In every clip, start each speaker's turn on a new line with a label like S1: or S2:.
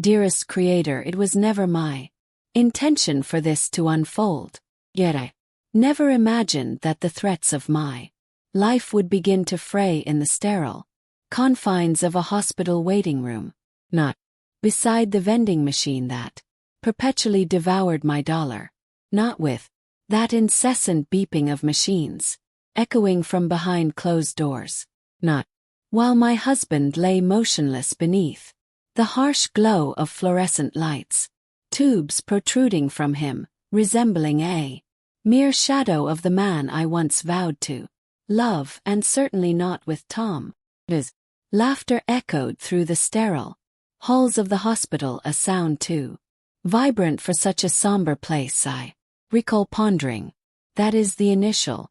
S1: Dearest Creator, it was never my intention for this to unfold. Yet I never imagined that the threats of my life would begin to fray in the sterile confines of a hospital waiting room, not beside the vending machine that perpetually devoured my dollar, not with that incessant beeping of machines echoing from behind closed doors, not while my husband lay motionless beneath the harsh glow of fluorescent lights, tubes protruding from him, resembling a mere shadow of the man I once vowed to love, and certainly not with Tom. His laughter echoed through the sterile halls of the hospital, a sound too vibrant for such a somber place. I recall pondering, that is the initial.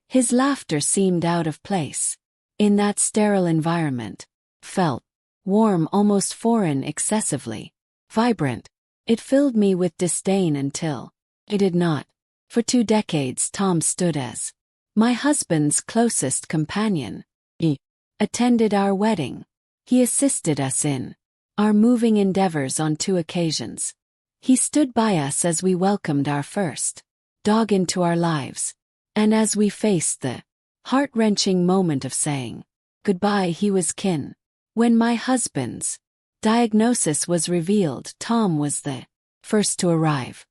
S1: His laughter seemed out of place in that sterile environment, felt warm, almost foreign, excessively vibrant. It filled me with disdain until it did not. For 2 decades Tom stood as my husband's closest companion. He attended our wedding. He assisted us in our moving endeavors on 2 occasions. He stood by us as we welcomed our first dog into our lives, and as we faced the heart-wrenching moment of saying goodbye. He was kin. When my husband's diagnosis was revealed, Tom was the first to arrive.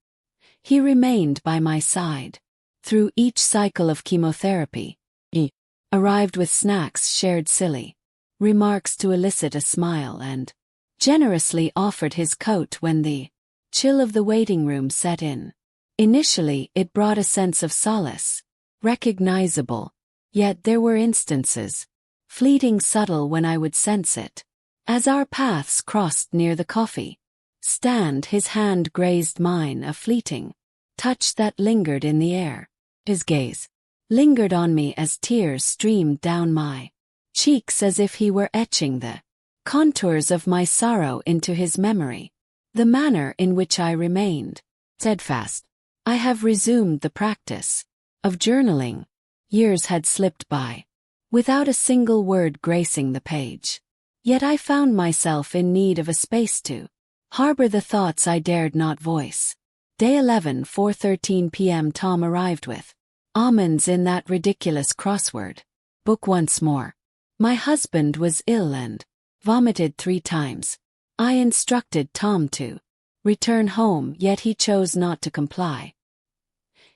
S1: He remained by my side through each cycle of chemotherapy. He arrived with snacks, shared silly remarks to elicit a smile, and generously offered his coat when the chill of the waiting room set in. Initially, it brought a sense of solace, recognizable, yet there were instances, fleeting, subtle, when I would sense it. As our paths crossed near the coffee stand, his hand grazed mine, a fleeting touch that lingered in the air. His gaze lingered on me as tears streamed down my cheeks, as if he were etching the contours of my sorrow into his memory. The manner in which I remained steadfast. I have resumed the practice of journaling. Years had slipped by without a single word gracing the page. Yet I found myself in need of a space to harbor the thoughts I dared not voice. Day 11, 4:13 p.m. Tom arrived with almonds in that ridiculous crossword book once more. My husband was ill and vomited 3 times. I instructed Tom to return home, yet he chose not to comply.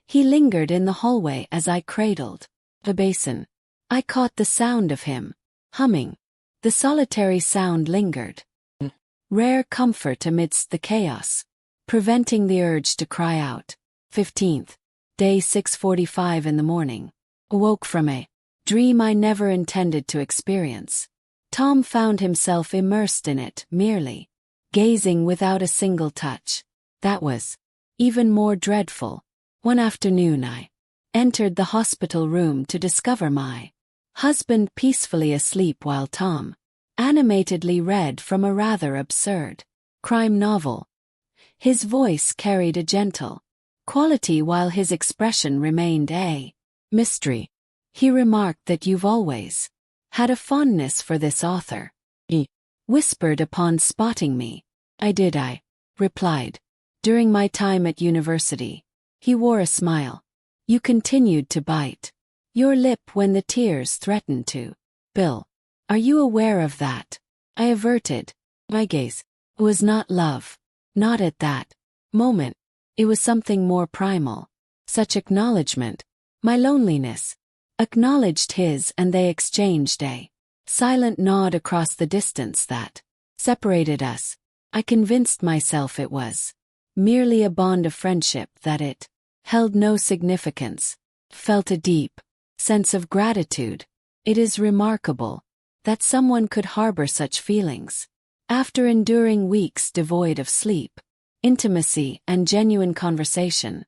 S1: He lingered in the hallway as I cradled a basin. I caught the sound of him humming. The solitary sound lingered. Rare comfort amidst the chaos, preventing the urge to cry out. 15th. Day 6:45 in the morning. Awoke from a dream I never intended to experience. Tom found himself immersed in it, merely gazing without a single touch. That was even more dreadful. One afternoon I entered the hospital room to discover my husband peacefully asleep while Tom animatedly read from a rather absurd crime novel. His voice carried a gentle quality while his expression remained a mystery. He remarked that you've always had a fondness for this author. He whispered upon spotting me. I did, I replied. During my time at university. He wore a smile. You continued to bite your lip when the tears threatened to spill. Are you aware of that? I averted my gaze. It was not love. Not at that moment. It was something more primal. Such acknowledgement. My loneliness acknowledged his, and they exchanged a silent nod across the distance that separated us. I convinced myself it was merely a bond of friendship, that it held no significance. Felt a deep sense of gratitude. It is remarkable that someone could harbor such feelings after enduring weeks devoid of sleep, intimacy, and genuine conversation.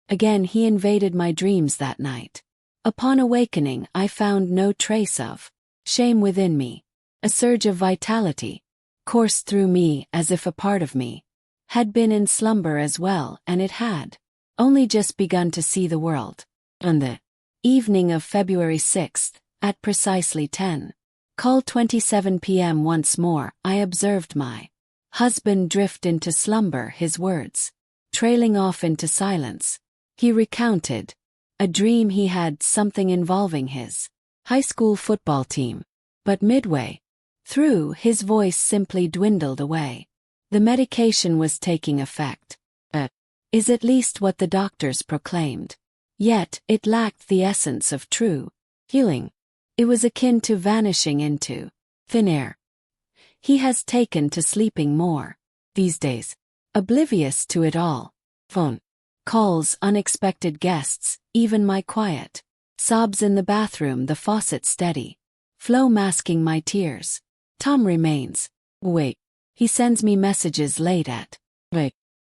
S1: Again he invaded my dreams that night. Upon awakening, I found no trace of shame within me. A surge of vitality coursed through me, as if a part of me had been in slumber as well, and it had only just begun to see the world. On the evening of February 6th, at precisely 10:27 p.m. once more, I observed my husband drift into slumber, his words trailing off into silence. He recounted a dream he had, something involving his high school football team. But midway through, his voice simply dwindled away. The medication was taking effect. Is at least what the doctors proclaimed. Yet, it lacked the essence of true healing. It was akin to vanishing into thin air. He has taken to sleeping more these days, oblivious to it all. Phone calls, unexpected guests, even my quiet sobs in the bathroom, the faucet steady flow masking my tears. Tom remains. Wait. He sends me messages late at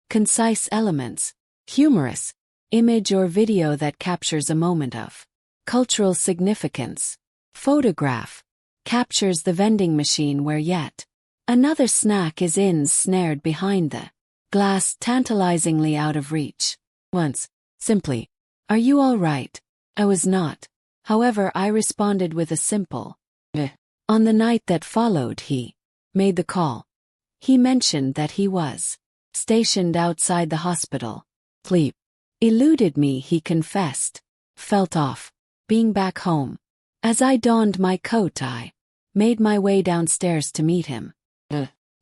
S1: concise elements, humorous image or video that captures a moment of cultural significance. Photograph captures the vending machine where yet another snack is snared behind the glass, tantalizingly out of reach. Once, simply, "Are you all right?" I was not. However, I responded with a simple, "Eh." On the night that followed, he made the call. He mentioned that he was stationed outside the hospital. Sleep eluded me, he confessed. Felt off being back home. As I donned my coat, I made my way downstairs to meet him.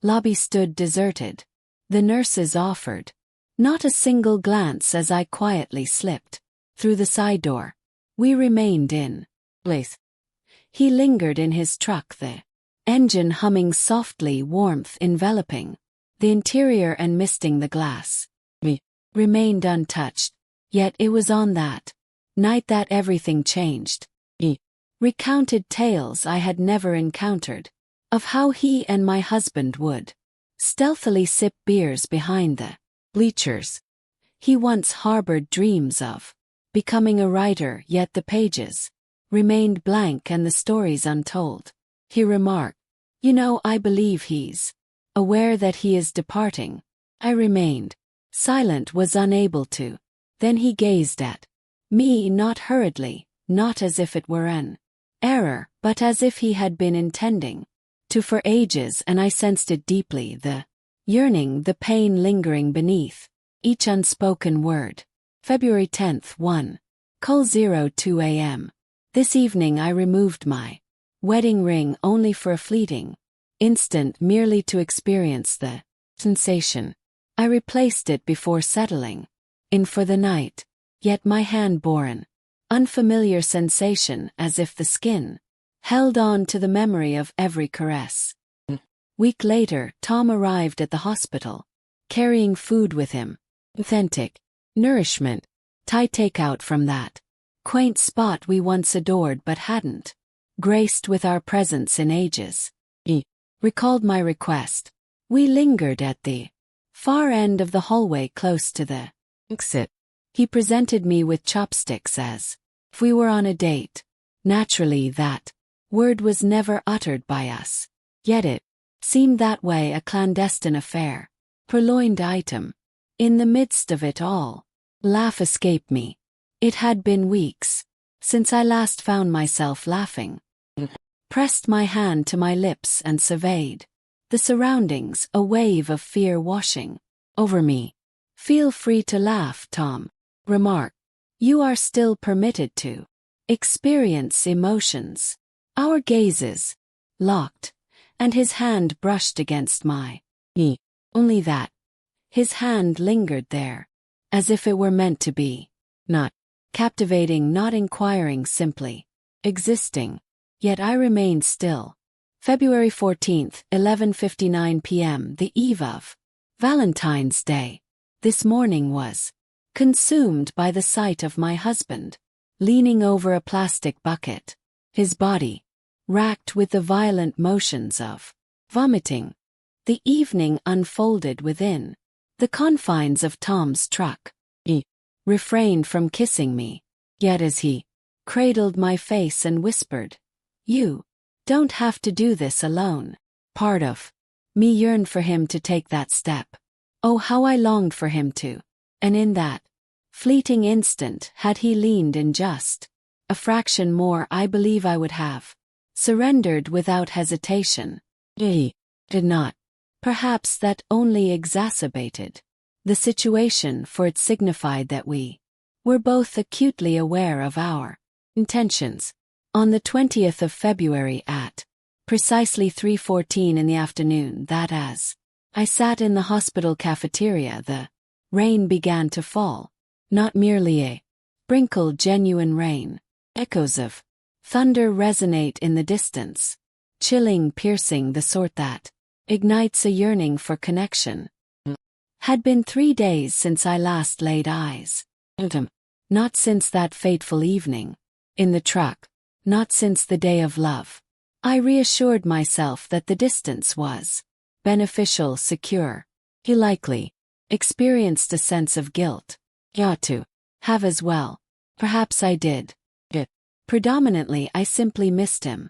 S1: Lobby stood deserted. The nurses offered not a single glance as I quietly slipped through the side door. We remained in place. He lingered in his truck, the engine humming softly, warmth enveloping the interior and misting the glass. We remained untouched. Yet it was on that night that everything changed. He recounted tales I had never encountered, of how he and my husband would stealthily sip beers behind the bleachers. He once harbored dreams of becoming a writer, yet the pages remained blank and the stories untold. He remarked, I believe he's aware that he is departing." I remained silent, was unable to. Then he gazed at me, not hurriedly, not as if it were an error, but as if he had been intending to for ages, and I sensed it deeply, the yearning, the pain lingering beneath each unspoken word. February 10th, 1:02 a.m. This evening I removed my wedding ring only for a fleeting instant, merely to experience the sensation. I replaced it before settling in for the night, yet my hand bore an unfamiliar sensation, as if the skin held on to the memory of every caress. Week later, Tom arrived at the hospital, carrying food with him. Authentic nourishment. Thai takeout from that quaint spot we once adored but hadn't graced with our presence in ages. He recalled my request. We lingered at the far end of the hallway close to the exit. He presented me with chopsticks as if we were on a date. Naturally, that word was never uttered by us. Yet it seemed that way, a clandestine affair. Purloined item. In the midst of it all, laugh escaped me. It had been weeks since I last found myself laughing. Pressed my hand to my lips and surveyed the surroundings, a wave of fear washing over me. "Feel free to laugh," Tom remarked. "You are still permitted to experience emotions." Our gazes locked, and his hand brushed against my knee. Only that. His hand lingered there, as if it were meant to be. Not captivating, not inquiring, simply existing. Yet I remained still. February 14th, 11:59 p.m., the eve of Valentine's Day. This morning was consumed by the sight of my husband leaning over a plastic bucket, his body racked with the violent motions of vomiting. The evening unfolded within the confines of Tom's truck. He refrained from kissing me, yet as he cradled my face and whispered, "You don't have to do this alone." Part of me yearned for him to take that step. Oh, how I longed for him to. And in that fleeting instant, had he leaned in just a fraction more, I believe I would have surrendered without hesitation. He did not. Perhaps that only exacerbated the situation, for it signified that we were both acutely aware of our intentions. On the 20th of February at precisely 3:14 in the afternoon, that as I sat in the hospital cafeteria, the rain began to fall. Not merely a sprinkle, genuine rain. Echoes of thunder resonate in the distance, chilling, piercing, the sort that ignites a yearning for connection. Had been 3 days since I last laid eyes on him. Not since that fateful evening in the truck. Not since the day of love. I reassured myself that the distance was beneficial, secure. He likely experienced a sense of guilt. He ought to have as well. Perhaps I did. Predominantly, I simply missed him.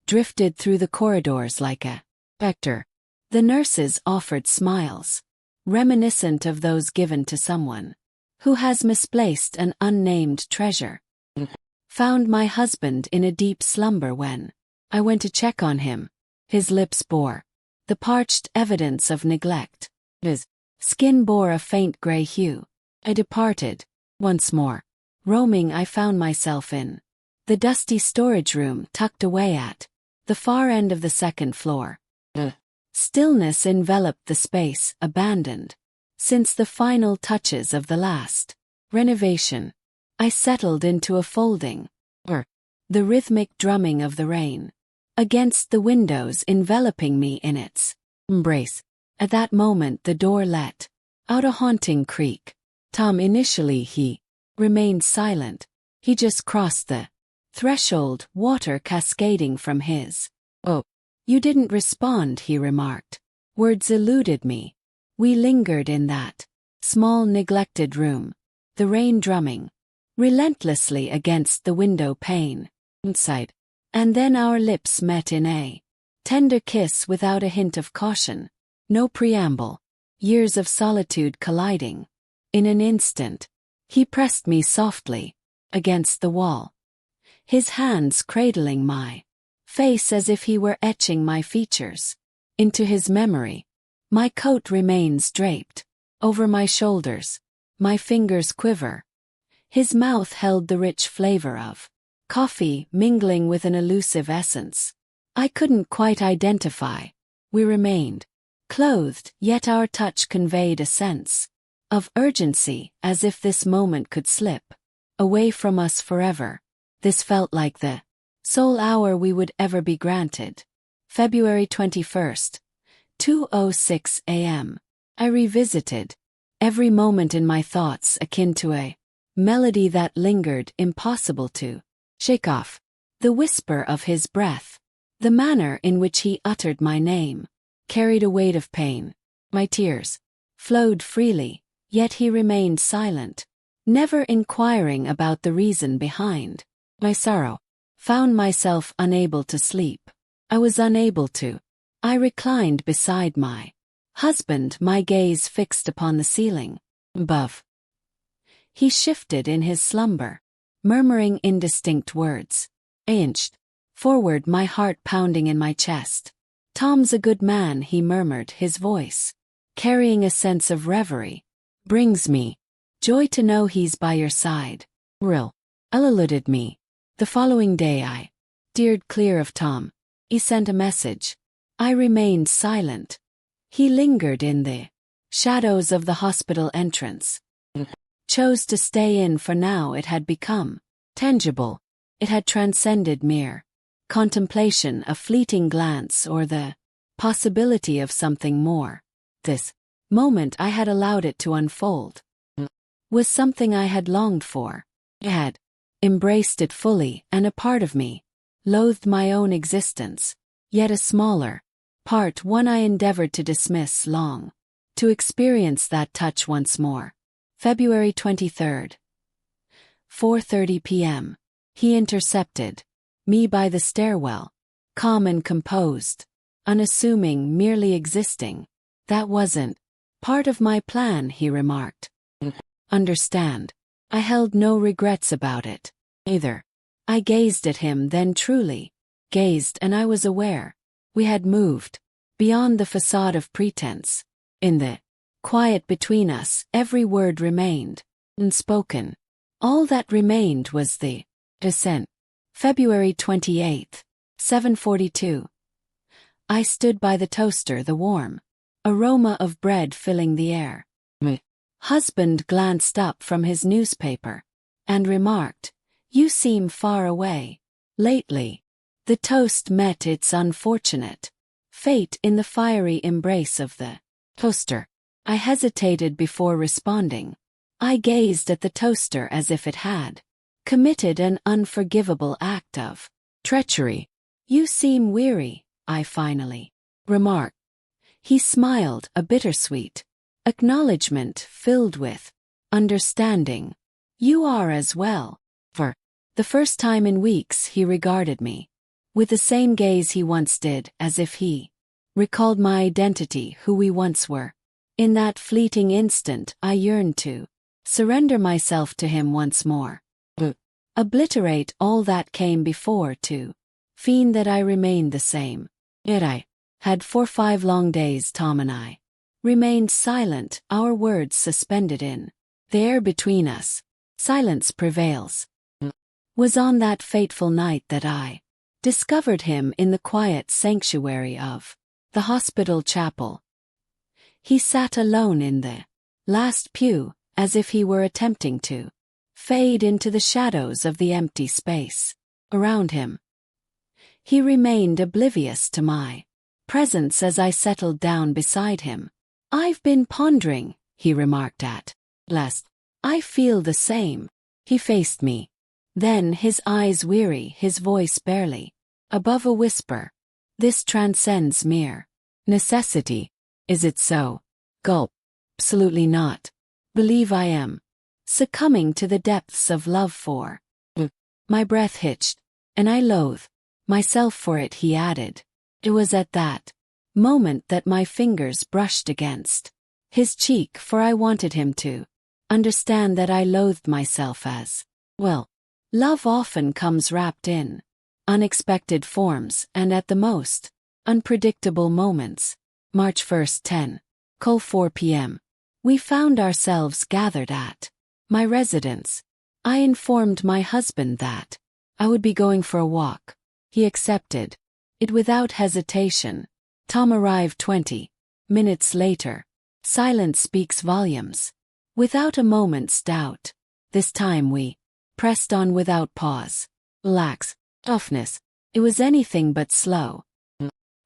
S1: Drifted through the corridors like a specter. The nurses offered smiles, reminiscent of those given to someone who has misplaced an unnamed treasure. Found my husband in a deep slumber when I went to check on him. His lips bore the parched evidence of neglect. His skin bore a faint gray hue. I departed. Once more roaming, I found myself in the dusty storage room tucked away at the far end of the second floor. Stillness enveloped the space, abandoned since the final touches of the last renovation. I settled into a folding, the rhythmic drumming of the rain against the windows enveloping me in its embrace. At that moment the door let out a haunting creak. Tom, initially he remained silent. He just crossed the threshold, water cascading from his. "Oh, you didn't respond," he remarked. Words eluded me. We lingered in that small neglected room, the rain drumming relentlessly against the window pane. Inside. And then our lips met in a tender kiss without a hint of caution. No preamble. Years of solitude colliding. In an instant, he pressed me softly against the wall, his hands cradling my face as if he were etching my features into his memory. My coat remains draped over my shoulders. My fingers quiver. His mouth held the rich flavor of coffee mingling with an elusive essence I couldn't quite identify. We remained clothed, yet our touch conveyed a sense of urgency, as if this moment could slip away from us forever. This felt like the sole hour we would ever be granted. February 21st, 2:06 a.m. I revisited every moment in my thoughts, akin to a melody that lingered, impossible to shake off. The whisper of his breath, the manner in which he uttered my name, carried a weight of pain. My tears flowed freely, yet he remained silent, never inquiring about the reason behind my sorrow. Found myself unable to sleep. I was unable to. I reclined beside my husband, my gaze fixed upon the ceiling above. He shifted in his slumber, murmuring indistinct words. I inched forward, my heart pounding in my chest. "Tom's a good man," he murmured, his voice carrying a sense of reverie. "Brings me joy to know he's by your side." Rill eluded me. The following day I steered clear of Tom. He sent a message. I remained silent. He lingered in the shadows of the hospital entrance. Chose to stay in, for now it had become tangible. It had transcended mere contemplation, a fleeting glance, or the possibility of something more. This moment I had allowed it to unfold was something I had longed for. I had embraced it fully, and a part of me loathed my own existence. Yet a smaller part, one I endeavored to dismiss, long to experience that touch once more. February 23rd, 4:30 p.m. He intercepted me by the stairwell, calm and composed, unassuming, merely existing. "That wasn't part of my plan," he remarked. "Understand." I held no regrets about it, either. I gazed at him, then truly gazed, and I was aware we had moved beyond the facade of pretense. In the quiet between us, every word remained unspoken. All that remained was the descent. February 28th, 7:42. I stood by the toaster, the warm aroma of bread filling the air. My husband glanced up from his newspaper and remarked, "You seem far away lately." The toast met its unfortunate fate in the fiery embrace of the toaster. I hesitated before responding. I gazed at the toaster as if it had committed an unforgivable act of treachery. "You seem weary," I finally remarked. He smiled, a bittersweet acknowledgement filled with understanding. "You are as well." For the first time in weeks he regarded me with the same gaze he once did, as if he recalled my identity, who we once were. In that fleeting instant I yearned to surrender myself to him once more. Obliterate all that came before, to fiend that I remained the same. Yet I had 4-5 long days. Tom and I remained silent, our words suspended in the air between us. Silence prevails. Was on that fateful night that I discovered him in the quiet sanctuary of the hospital chapel. He sat alone in the last pew, as if he were attempting to fade into the shadows of the empty space around him. He remained oblivious to my presence as I settled down beside him. "I've been pondering," he remarked at last. "I feel the same." He faced me. Then, his eyes weary, his voice barely above a whisper. "This transcends mere necessity. Is it so?" Gulp. "Absolutely not. Believe I am succumbing to the depths of love for." My breath hitched, and I loathe myself for it, he added. It was at that moment that my fingers brushed against his cheek, for I wanted him to understand that I loathed myself as well. Love often comes wrapped in unexpected forms and at the most unpredictable moments. March 1st, 10:04 p.m. We found ourselves gathered at my residence. I informed my husband that I would be going for a walk. He accepted it without hesitation. Tom arrived 20 minutes later. Silence speaks volumes. Without a moment's doubt. This time we pressed on without pause. Lax toughness. It was anything but slow.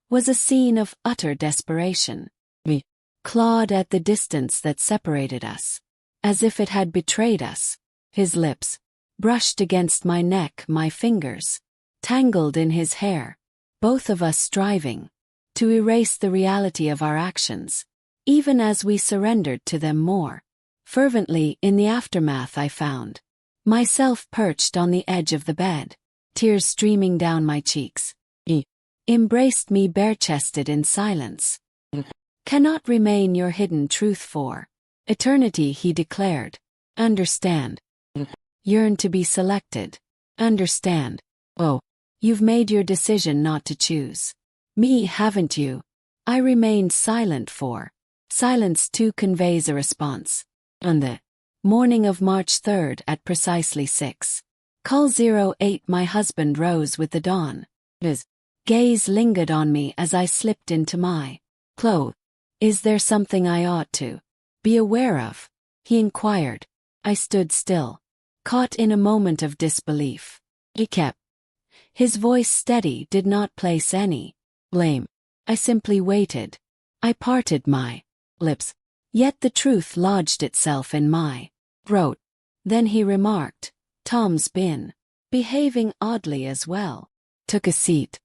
S1: Was a scene of utter desperation. We clawed at the distance that separated us, as if it had betrayed us. His lips brushed against my neck, my fingers tangled in his hair, both of us striving to erase the reality of our actions, even as we surrendered to them more fervently. In the aftermath, I found myself perched on the edge of the bed, tears streaming down my cheeks. He embraced me bare-chested in silence. "Cannot remain your hidden truth for eternity," he declared. "Understand. Yearn to be selected. Understand. Oh, you've made your decision not to choose me, haven't you?" I remained silent, for silence too conveys a response. On the morning of March 3rd at precisely 6:08, my husband rose with the dawn. His gaze lingered on me as I slipped into my clothes. "Is there something I ought to be aware of?" he inquired. I stood still, caught in a moment of disbelief. He kept his voice steady, did not place any blame. I simply waited. I parted my lips, yet the truth lodged itself in my throat. Then he remarked, "Tom's been behaving oddly as well." Took a seat.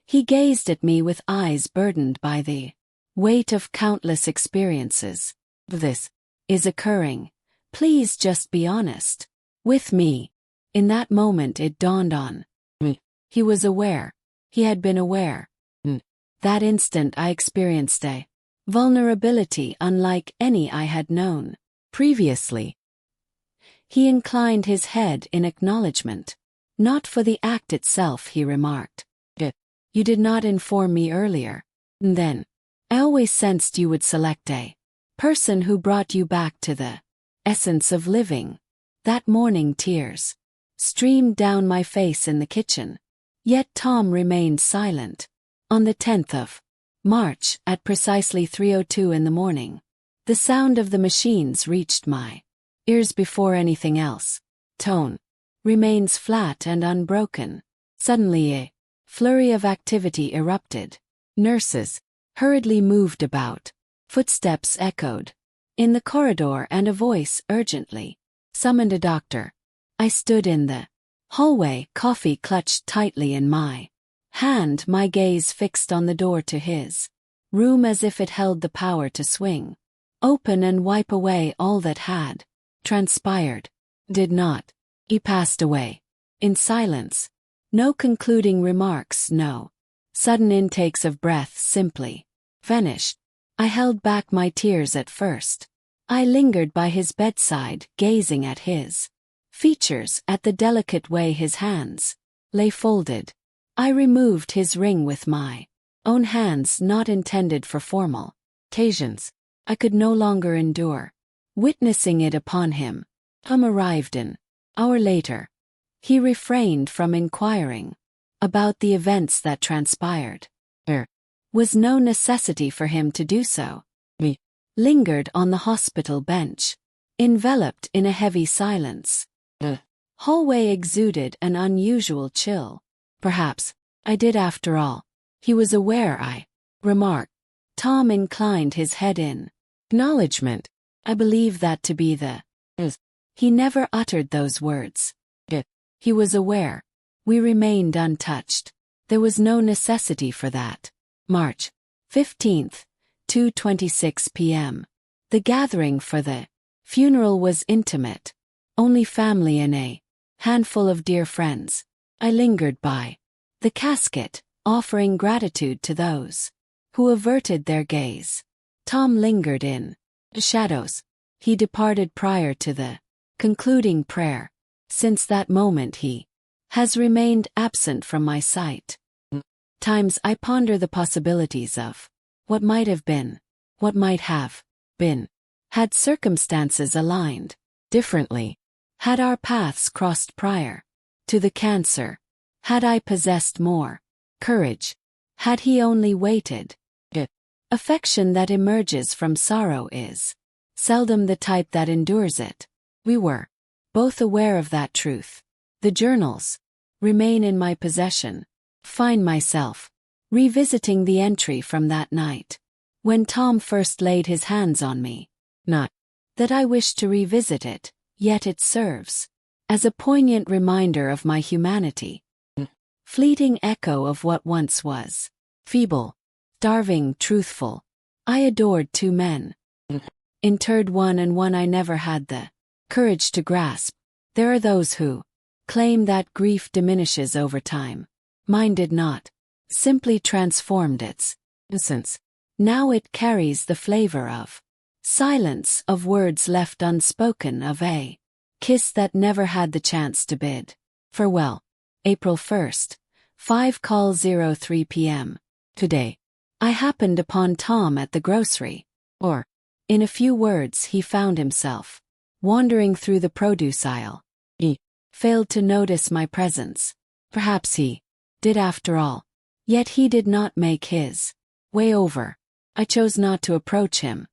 S1: He gazed at me with eyes burdened by the weight of countless experiences. "This is occurring. Please just be honest with me." In that moment it dawned on me. He was aware. He had been aware. In that instant I experienced a vulnerability unlike any I had known previously. He inclined his head in acknowledgement. "Not for the act itself," he remarked. "You did not inform me earlier." And then, I always sensed you would select a person who brought you back to the essence of living. That morning tears streamed down my face in the kitchen. Yet Tom remained silent. On the 10th of March, at precisely 3:02 in the morning, the sound of the machines reached my ears before anything else. Tone remains flat and unbroken. Suddenly a flurry of activity erupted. Nurses hurriedly moved about. Footsteps echoed in the corridor and a voice urgently summoned a doctor. I stood in the hallway, coffee clutched tightly in my hand, my gaze fixed on the door to his room as if it held the power to swing open and wipe away all that had transpired. Did not. He passed away. In silence. No concluding remarks, no sudden intakes of breath, simply vanished. I held back my tears at first. I lingered by his bedside, gazing at his features, at the delicate way his hands lay folded. I removed his ring with my own hands, not intended for formal occasions. I could no longer endure witnessing it upon him. Tom arrived an hour later. He refrained from inquiring about the events that transpired. There was no necessity for him to do so. We lingered on the hospital bench, enveloped in a heavy silence. The hallway exuded an unusual chill. Perhaps I did after all. He was aware, I remarked. Tom inclined his head in acknowledgement. I believe that to be the He never uttered those words. He was aware. We remained untouched. There was no necessity for that. March 15th, 2:26 p.m. The gathering for the funeral was intimate. Only family and a handful of dear friends. I lingered by the casket, offering gratitude to those who averted their gaze. Tom lingered in the shadows. He departed prior to the concluding prayer. Since that moment he has remained absent from my sight. Times I ponder the possibilities of what might have been, what might have been, had circumstances aligned differently, had our paths crossed prior to the cancer, had I possessed more courage, had he only waited. Affection that emerges from sorrow is seldom the type that endures it. We were both aware of that truth. The journals remain in my possession. Find myself revisiting the entry from that night, when Tom first laid his hands on me. Not that I wish to revisit it, yet it serves as a poignant reminder of my humanity. Fleeting echo of what once was. Feeble, starving, truthful. I adored two men. Interred one and one I never had the courage to grasp. There are those who claim that grief diminishes over time. Mine did not. Simply transformed its essence. Now it carries the flavor of silence, of words left unspoken, of a kiss that never had the chance to bid farewell. April 1st, 5:03 p.m. Today, I happened upon Tom at the grocery. Or, in a few words, he found himself wandering through the produce aisle. He failed to notice my presence. Perhaps he did after all. Yet he did not make his way over. I chose not to approach him.